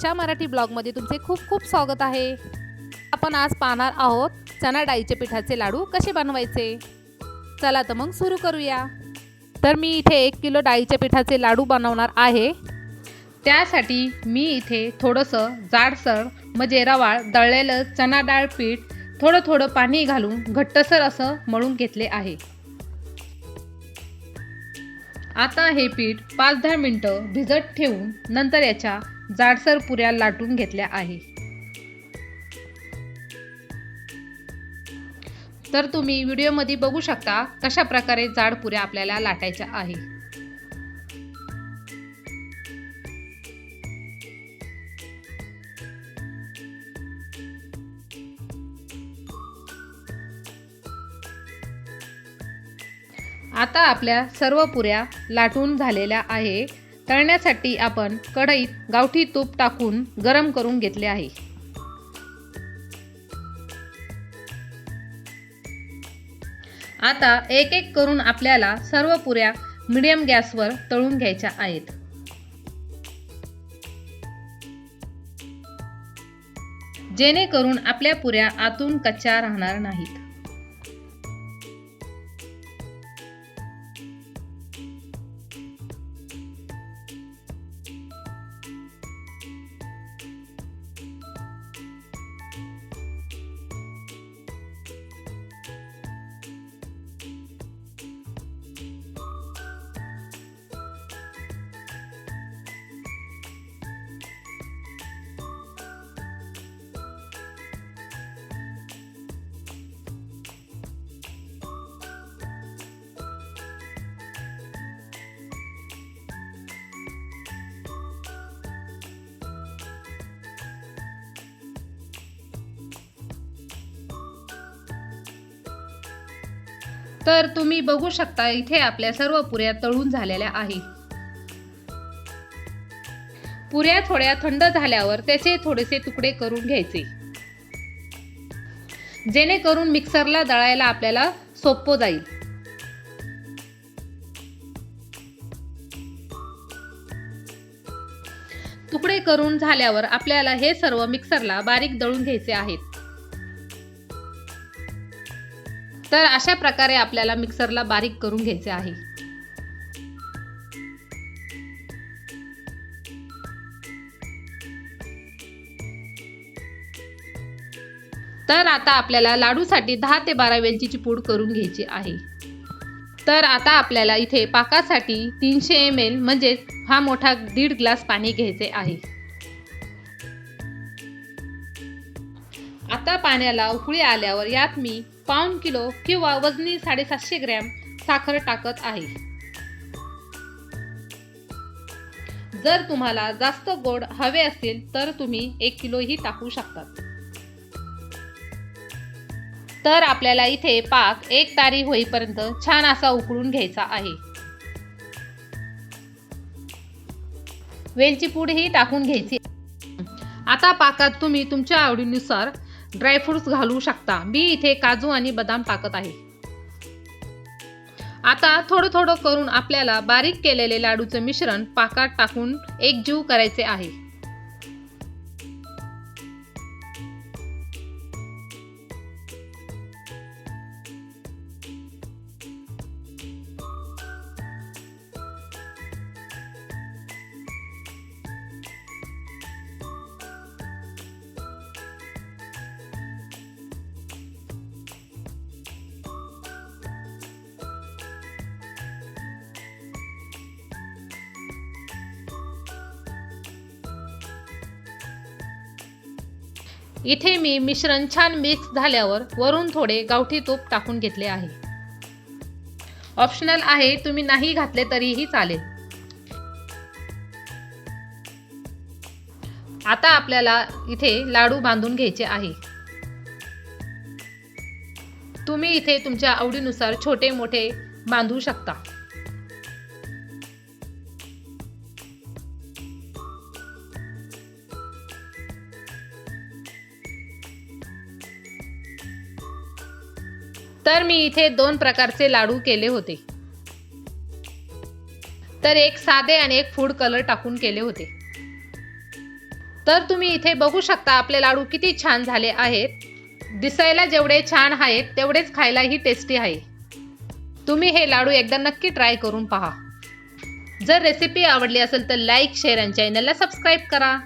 आशा मराठी ब्लॉगमध्ये तुमचे खूप खूप स्वागत आहे। आपण आज पाहणार आहोत चणा डाळीचे पिठाचे लाडू कसे बनवायचे। चला तर मग सुरू करूया। तर मी इथे 1 किलो डाळीच्या पिठाचे लाडू बनवणार आहे। त्यासाठी मी इथे थोडंसं जाडसर म्हणजे रवाळ दळलेलं चणा डाळ पीठ थोडं थोडं पाणी घालून घट्टसर असं मळून घेतले आहे। आता हे पीठ 5-10 मिनिटं भिजत ठेवून नंतर याच्या जाडसर पुऱ्या लाटून घेतल्या आहे। तर तुम्ही व्हिडिओमध्ये बघू शकता कशा प्रकारे जाड पुऱ्या आपल्याला लाटायच्या आहे। आता आपल्या सर्व पुऱ्या लाटून झालेल्या आहे। तळण्यासाठी आपण कढईत गावठी तूप टाकून गरम करून घेतले आहे। आता एक एक करून आपल्याला सर्व पुऱ्या मीडियम गॅसवर तळून घ्यायच्या आहेत। जेणेकरून आपल्या पुऱ्या आतून कच्च्या राहणार नाहीत। तर तुम्ही बघू शकता इथे आपल्या सर्व पुऱ्या तळून झालेल्या आहेत। पुऱ्या थोड्या थंड झाल्यावर त्याचे थोडेसे तुकडे करून घ्यायचे, जेणेकरून मिक्सरला दळायला आपल्याला सोपं जाईल। तुकडे करून झाल्यावर आपल्याला हे सर्व मिक्सरला बारीक दळून घ्यायचे आहेत। तर अशा प्रकारे आपल्याला मिक्सरला बारीक करून घ्यायचे आहे। तर आता आपल्याला लाडूसाठी 10 ते 12 वेलचीची पूड करून घ्यायची आहे। तर आता आपल्याला इथे पाकासाठी 300 ml म्हणजे हा मोठा 1.5 ग्लास पाणी घ्यायचे आहे। आता पाण्याला उकळी आल्यावर यात मी पाऊण किलो किंवा वजनी 750 ग्रॅम साखर टाकत आहे। जर तुम्हाला जास्त गोड हवे असेल तर तुम्ही 1 किलो ही टाकू शकता। तर आपल्याला इथे पाक एक तारी होईपर्यंत छान असा उकळून घ्यायचा आहे। वेलची पूड ही टाकून घ्यायची। आता पाकात तुम्ही तुमच्या आवडीनुसार ड्रायफ्रुट्स घालू शकता। मी इथे काजू आणि बदाम टाकत आहे। आता थोडं थोडं करून आपल्याला बारीक केलेले लाडूचे मिश्रण पाकात टाकून एकजीव करायचे आहे। इथे मी मिश्रण छान मिक्स झाल्यावर वरून थोडे गावठी तूप टाकून घेतले आहे। ऑप्शनल आहे, तुम्ही नाही घातले तरीही चालेल। आता आपल्याला इथे लाडू बांधून घ्यायचे आहे। तुम्ही इथे तुमच्या आवडीनुसार छोटे मोठे बांधू शकता। तर मी इथे 2 प्रकारचे लाडू केले होते। तर एक साधे आणि एक फूड कलर टाकून केले होते। तर तुम्ही इथे बघू शकता आपले लाडू किती छान झाले आहेत. दिसायला जेवढे छान आहेत तेवढेच खायलाही टेस्टी आहे. तुम्ही हे लाडू एकदा नक्की ट्राय करून पहा. जर रेसिपी आवडली असेल तर लाईक, शेअर आणि चॅनलला सबस्क्राईब करा.